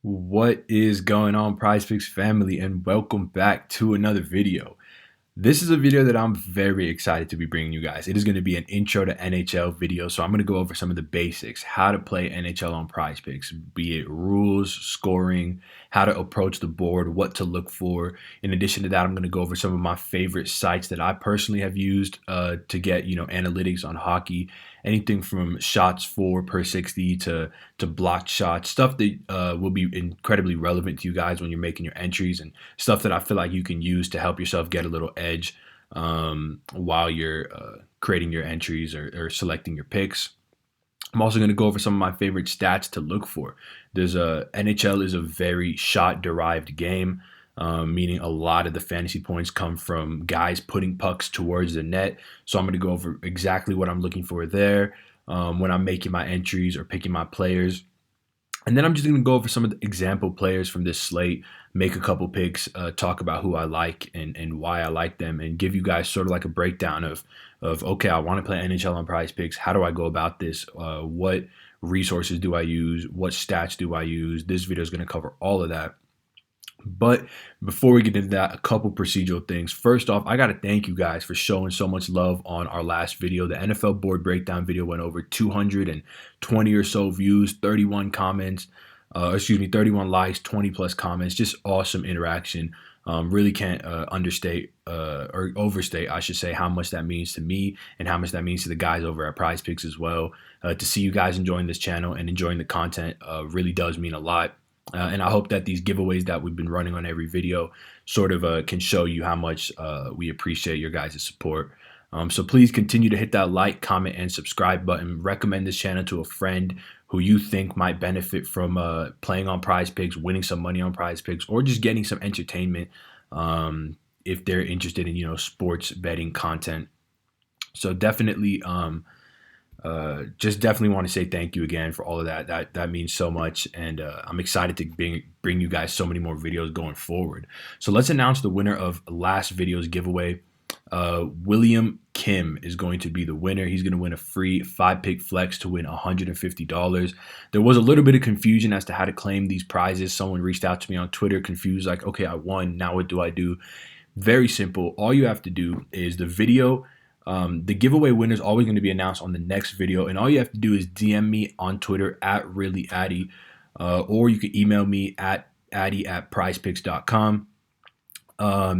What is going on, PrizePicks family, and welcome back to another video. This is a video that I'm very excited to be bringing you guys. It is going to be an intro to NHL video, so I'm going to go over some of the basics, how to play NHL on PrizePicks, be it rules, scoring, how to approach the board, what to look for. In addition to that, I'm going to go over some of my favorite sites that I personally have used to get analytics on hockey, anything from shots for per 60 to blocked shots, stuff that will be incredibly relevant to you guys when you're making your entries, and stuff that I feel like you can use to help yourself get a little edge while you're creating your entries or selecting your picks. I'm also going to go over some of my favorite stats to look for. NHL is a very shot derived game, meaning a lot of the fantasy points come from guys putting pucks towards the net. So I'm going to go over exactly what I'm looking for there when I'm making my entries or picking my players. And then I'm just going to go over some of the example players from this slate, make a couple picks, talk about who I like and why I like them, and give you guys sort of like a breakdown of okay, I want to play NHL on PrizePicks. How do I go about this? What resources do I use? What stats do I use? This video is going to cover all of that. But before we get into that, a couple procedural things. First off, I got to thank you guys for showing so much love on our last video. The NFL board breakdown video went over 220 or so views, 31 comments, 31 likes, 20 plus comments. Just awesome interaction. Really can't understate or overstate, I should say, how much that means to me and how much that means to the guys over at PrizePicks as well. To see you guys enjoying this channel and enjoying the content really does mean a lot. And I hope that these giveaways that we've been running on every video sort of can show you how much we appreciate your guys' support. So please continue to hit that like, comment, and subscribe button. Recommend this channel to a friend who you think might benefit from playing on PrizePicks, winning some money on PrizePicks, or just getting some entertainment if they're interested in sports betting content. So definitely just definitely want to say thank you again for all of that. That means so much, and I'm excited to bring you guys so many more videos going forward. So let's announce the winner of last video's giveaway. William Kim is going to be the winner. He's going to win a free 5-pick flex to win $150. There was a little bit of confusion as to how to claim these prizes. Someone reached out to me on Twitter confused, like, okay, I won, now what do I do? Very simple. All you have to do is the giveaway winner is always going to be announced on the next video, and all you have to do is DM me on Twitter at reallyaddy, or you can email me at addy@prizepicks.com.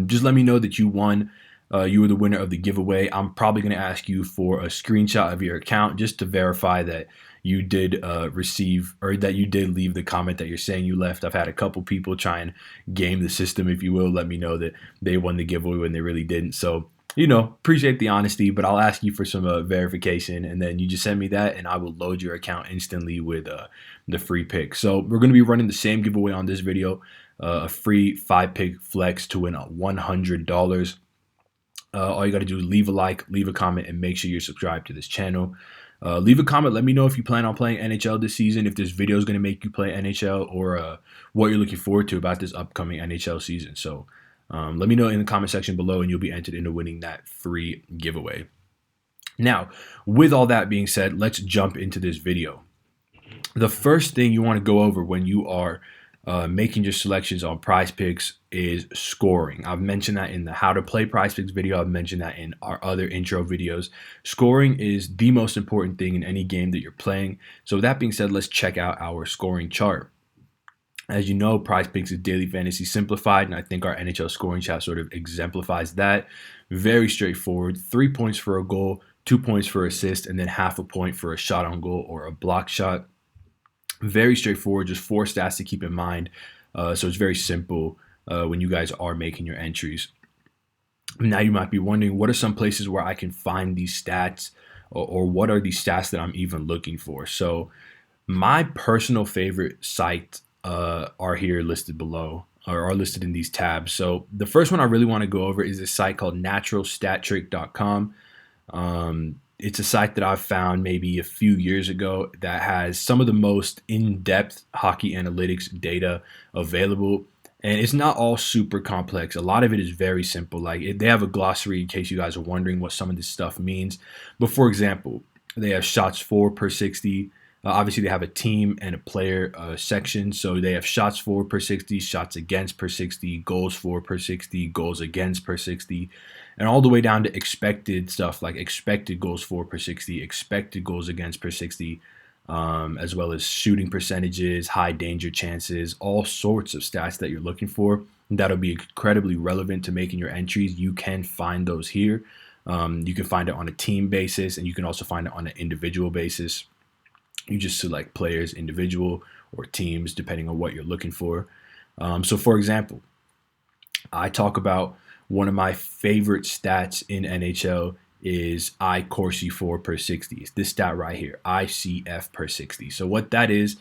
Just let me know that you won. You were the winner of the giveaway. I'm probably going to ask you for a screenshot of your account just to verify that you did receive, or that you did leave the comment that you're saying you left. I've had a couple people try and game the system, if you will, let me know that they won the giveaway when they really didn't. So appreciate the honesty, but I'll ask you for some verification, and then you just send me that, and I will load your account instantly with the free pick. So we're going to be running the same giveaway on this video, a free 5-pick flex to win $100. All you got to do is leave a like, leave a comment, and make sure you're subscribed to this channel. Leave a comment. Let me know if you plan on playing NHL this season, if this video is going to make you play NHL, or what you're looking forward to about this upcoming NHL season. So let me know in the comment section below, and you'll be entered into winning that free giveaway. Now, with all that being said, let's jump into this video. The first thing you want to go over when you are making your selections on PrizePicks is scoring. I've mentioned that in the How to Play PrizePicks video. I've mentioned that in our other intro videos. Scoring is the most important thing in any game that you're playing. So with that being said, let's check out our scoring chart. As you know, PrizePicks is daily fantasy simplified, and I think our NHL scoring chart sort of exemplifies that. Very straightforward. 3 points for a goal, 2 points for assist, and then half a point for a shot on goal or a block shot. Very straightforward, just 4 stats to keep in mind. So it's very simple when you guys are making your entries. Now you might be wondering, what are some places where I can find these stats, or what are these stats that I'm even looking for? So my personal favorite site are here listed below, or are listed in these tabs. So the first one I really want to go over is a site called naturalstattrick.com. It's a site that I've found maybe a few years ago that has some of the most in-depth hockey analytics data available. And it's not all super complex. A lot of it is very simple. They have a glossary in case you guys are wondering what some of this stuff means. But for example, they have shots for per 60, Obviously, they have a team and a player section. So they have shots for per 60, shots against per 60, goals for per 60, goals against per 60, and all the way down to expected stuff like expected goals for per 60, expected goals against per 60, as well as shooting percentages, high danger chances, all sorts of stats that you're looking for. That'll be incredibly relevant to making your entries. You can find those here. You can find it on a team basis, and you can also find it on an individual basis. You just select players, individual or teams, depending on what you're looking for. So, for example, I talk about one of my favorite stats in NHL is I Corsi for per 60. It's this stat right here, ICF per 60. So what that is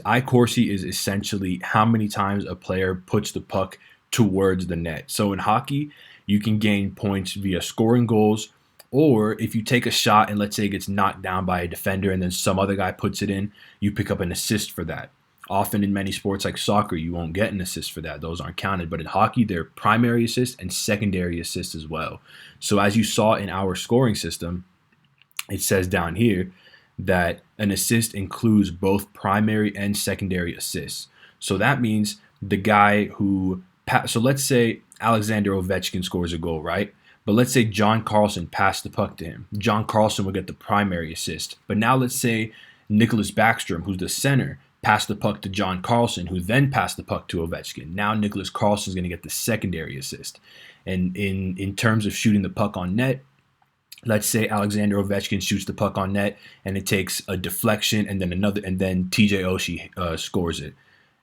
I Corsi is essentially how many times a player puts the puck towards the net. So in hockey, you can gain points via scoring goals, or if you take a shot and let's say it gets knocked down by a defender and then some other guy puts it in, you pick up an assist for that. Often in many sports like soccer, you won't get an assist for that. Those aren't counted. But in hockey, they're primary assists and secondary assists as well. So as you saw in our scoring system, it says down here that an assist includes both primary and secondary assists. So that means the guy who so let's say Alexander Ovechkin scores a goal, right? But let's say John Carlson passed the puck to him. John Carlson will get the primary assist. But now let's say Nicholas Backstrom, who's the center, passed the puck to John Carlson, who then passed the puck to Ovechkin. Now Nicholas Carlson is going to get the secondary assist. And in terms of shooting the puck on net, let's say Alexander Ovechkin shoots the puck on net and it takes a deflection and then TJ Oshie scores it.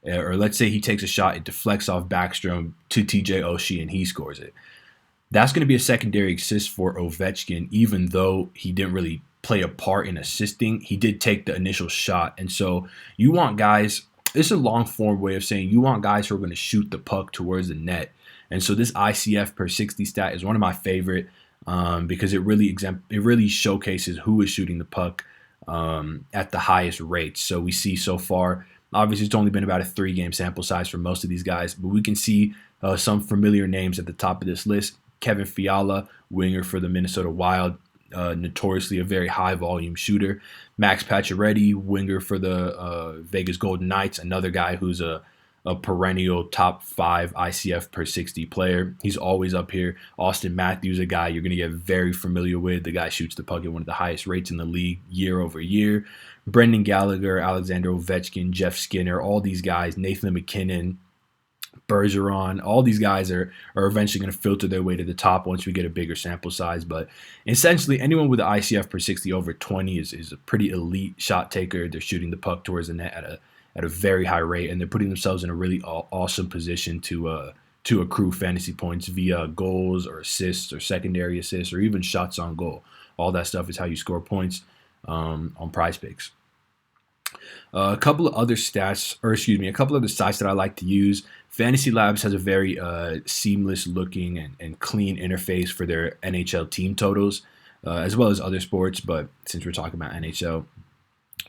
Or let's say he takes a shot, it deflects off Backstrom to TJ Oshie and he scores it. That's going to be a secondary assist for Ovechkin, even though he didn't really play a part in assisting. He did take the initial shot. And so you want guys, this is a long form way of saying you want guys who are going to shoot the puck towards the net. And so this ICF per 60 stat is one of my favorite because it really showcases who is shooting the puck at the highest rates. So we see so far, obviously it's only been about a 3-game sample size for most of these guys, but we can see some familiar names at the top of this list. Kevin Fiala, winger for the Minnesota Wild, notoriously a very high volume shooter. Max Pacioretty, winger for the Vegas Golden Knights, another guy who's a perennial top 5 ICF per 60 player. He's always up here. Austin Matthews, a guy you're going to get very familiar with. The guy shoots the puck at one of the highest rates in the league year over year. Brendan Gallagher, Alexander Ovechkin, Jeff Skinner, all these guys, Nathan McKinnon, Bergeron, all these guys are eventually going to filter their way to the top once we get a bigger sample size. But essentially, anyone with an ICF per 60 over 20 is a pretty elite shot taker. They're shooting the puck towards the net at a very high rate, and they're putting themselves in a really awesome position to accrue fantasy points via goals or assists or secondary assists or even shots on goal. All that stuff is how you score points on PrizePicks. A couple of other sites that I like to use. Fantasy Labs has a very seamless looking and clean interface for their NHL team totals, as well as other sports. But since we're talking about NHL,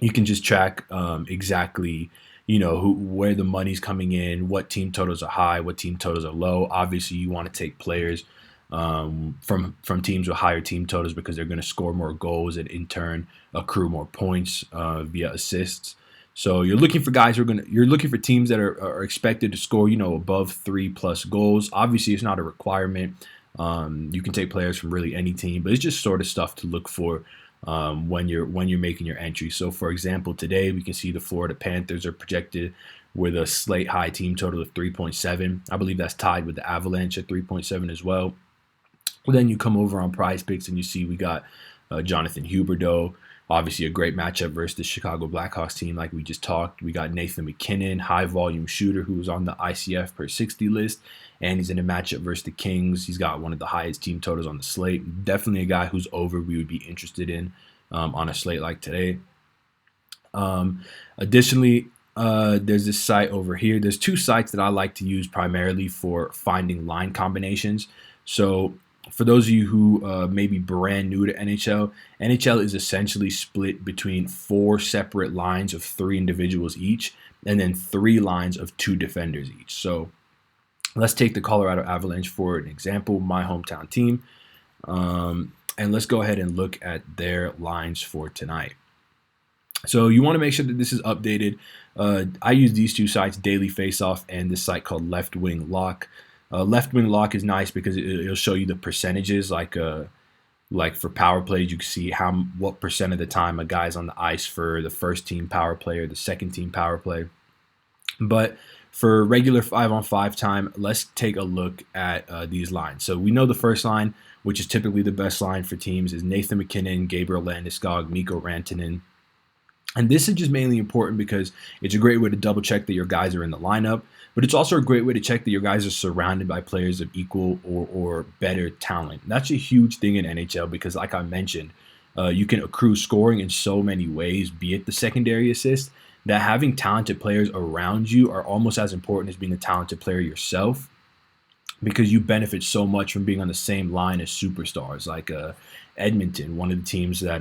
you can just track exactly, where the money's coming in, what team totals are high, what team totals are low. Obviously, you want to take players from teams with higher team totals because they're going to score more goals and in turn accrue more points via assists. So you're looking for guys you're looking for teams that are expected to score, above 3+ goals. Obviously, it's not a requirement. You can take players from really any team, but it's just sort of stuff to look for when you're making your entry. So, for example, today we can see the Florida Panthers are projected with a slate high team total of 3.7. I believe that's tied with the Avalanche at 3.7 as well. Well, then you come over on PrizePicks and you see we got Jonathan Huberdeau. Obviously, a great matchup versus the Chicago Blackhawks team, like we just talked. We got Nathan McKinnon, high-volume shooter, who's on the ICF per 60 list, and he's in a matchup versus the Kings. He's got one of the highest team totals on the slate. Definitely a guy who's over we would be interested in on a slate like today. Additionally, there's this site over here. There's 2 sites that I like to use primarily for finding line combinations. So for those of you who may be brand new to NHL is essentially split between 4 separate lines of 3 individuals each, and then 3 lines of 2 defenders each. So let's take the Colorado Avalanche for an example, my hometown team, and let's go ahead and look at their lines for tonight. So you want to make sure that this is updated. I use these two sites, Daily Faceoff and this site called Left Wing Lock. Left Wing Lock is nice because it'll show you the percentages, like for power plays, you can see what percent of the time a guy's on the ice for the first team power play or the second team power play. But for regular 5-on-5 time, let's take a look at these lines. So we know the first line, which is typically the best line for teams, is Nathan MacKinnon, Gabriel Landeskog, Mikko Rantanen. And this is just mainly important because it's a great way to double check that your guys are in the lineup, but it's also a great way to check that your guys are surrounded by players of equal or better talent. That's a huge thing in NHL because, like I mentioned, you can accrue scoring in so many ways, be it the secondary assist, that having talented players around you are almost as important as being a talented player yourself, because you benefit so much from being on the same line as superstars like Edmonton, one of the teams that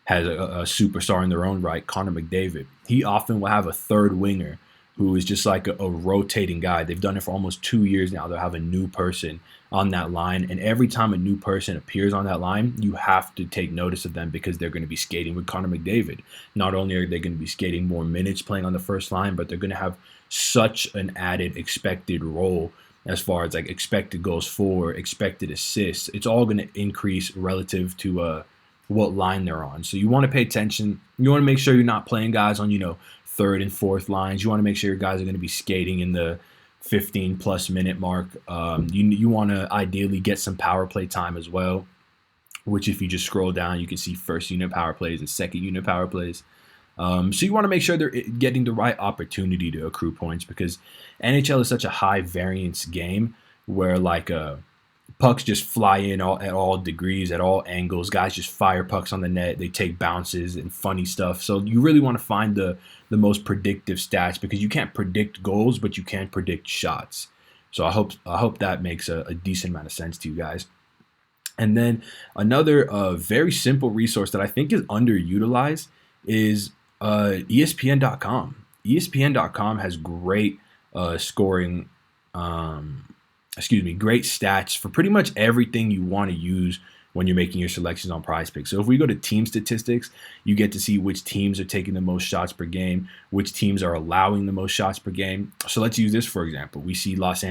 has a superstar in their own right, Connor McDavid. He often will have a third winger who is just like a rotating guy. They've done it for almost 2 years now. They'll have a new person on that line, and every time a new person appears on that line, you have to take notice of them because they're going to be skating with Connor McDavid. Not only are they going to be skating more minutes playing on the first line, but they're going to have such an added expected role as far as like expected goals for, expected assists. It's all going to increase relative to what line they're on. So you want to pay attention. You want to make sure you're not playing guys on, third and fourth lines. You want to make sure your guys are going to be skating in the 15 plus minute mark. You want to ideally get some power play time as well, which if you just scroll down, you can see first unit power plays and second unit power plays. So you want to make sure they're getting the right opportunity to accrue points, because NHL is such a high variance game where pucks just fly in at all degrees, at all angles. Guys just fire pucks on the net. They take bounces and funny stuff. So you really want to find the most predictive stats, because you can't predict goals, but you can predict shots. So I hope that makes a decent amount of sense to you guys. And then another very simple resource that I think is underutilized is ESPN.com. ESPN.com has great scoring. Great stats for pretty much everything you want to use when you're making your selections on PrizePicks. So if we go to team statistics, you get to see which teams are taking the most shots per game, which teams are allowing the most shots per game. So let's use this for example. We see the Los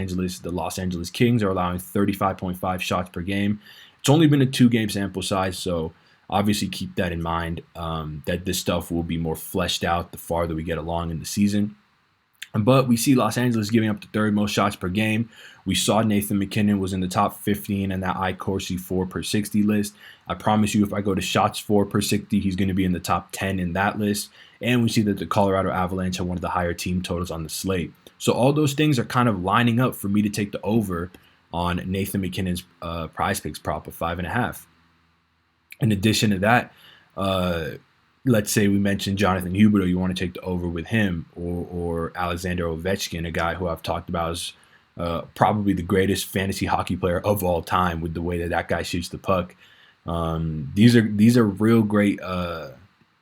Angeles Kings are allowing 35.5 shots per game. It's only been a 2-game sample size, so obviously keep that in mind, that this stuff will be more fleshed out the farther we get along in the season. But we see Los Angeles giving up the third most shots per game. We saw Nathan MacKinnon was in the top 15 in that iCourse 4 per 60 list. I promise you, if I go to shots 4 per 60, he's going to be in the top 10 in that list. And we see that the Colorado Avalanche have one of the higher team totals on the slate. So all those things are kind of lining up for me to take the over on Nathan MacKinnon's PrizePicks prop of 5.5. In addition to that, let's say we mentioned Jonathan Huberdeau, you want to take the over with him, or Alexander Ovechkin, a guy who I've talked about as probably the greatest fantasy hockey player of all time with the way that guy shoots the puck. These are real great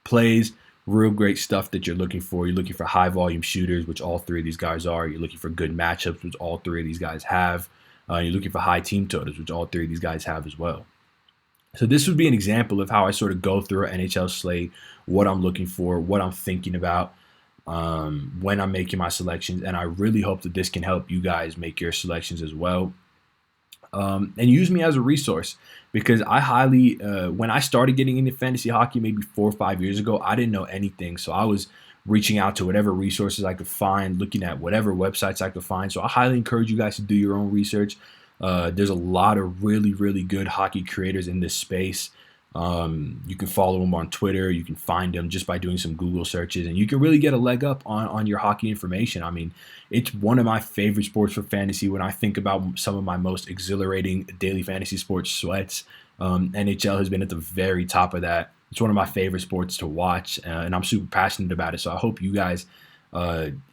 plays, real great stuff that you're looking for. You're looking for high volume shooters, which all three of these guys are. You're looking for good matchups, which all three of these guys have. You're looking for high team totals, which all three of these guys have as well. So this would be an example of how I sort of go through an NHL slate, what I'm looking for, what I'm thinking about when I'm making my selections. And I really hope that this can help you guys make your selections as well. And use me as a resource, because I highly, when I started getting into fantasy hockey maybe 4 or 5 years ago, I didn't know anything. So I was reaching out to whatever resources I could find, looking at whatever websites I could find. So I highly encourage you guys to do your own research. There's a lot of really, really good hockey creators in this space. You can follow them on Twitter. You can find them just by doing some Google searches, and you can really get a leg up on your hockey information. I mean, it's one of my favorite sports for fantasy. When I think about some of my most exhilarating daily fantasy sports sweats, NHL has been at the very top of that. It's one of my favorite sports to watch, and I'm super passionate about it. So I hope you guys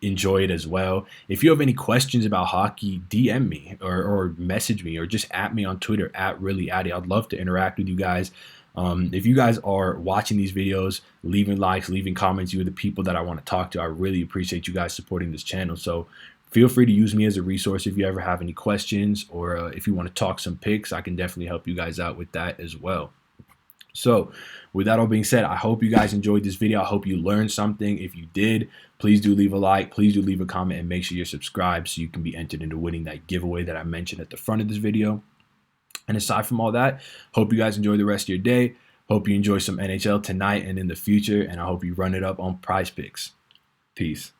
enjoy it as well. If you have any questions about hockey, DM me or message me, or just at me on Twitter at reallyaddy. I'd love to interact with you guys. If you guys are watching these videos, leaving likes, leaving comments, you're the people that I want to talk to. I really appreciate you guys supporting this channel. So feel free to use me as a resource if you ever have any questions, or if you want to talk some picks, I can definitely help you guys out with that as well. So with that all being said, I hope you guys enjoyed this video. I hope you learned something. If you did, please do leave a like, please do leave a comment, and make sure you're subscribed so you can be entered into winning that giveaway that I mentioned at the front of this video. And aside from all that, hope you guys enjoy the rest of your day. Hope you enjoy some NHL tonight and in the future, and I hope you run it up on PrizePicks. Peace.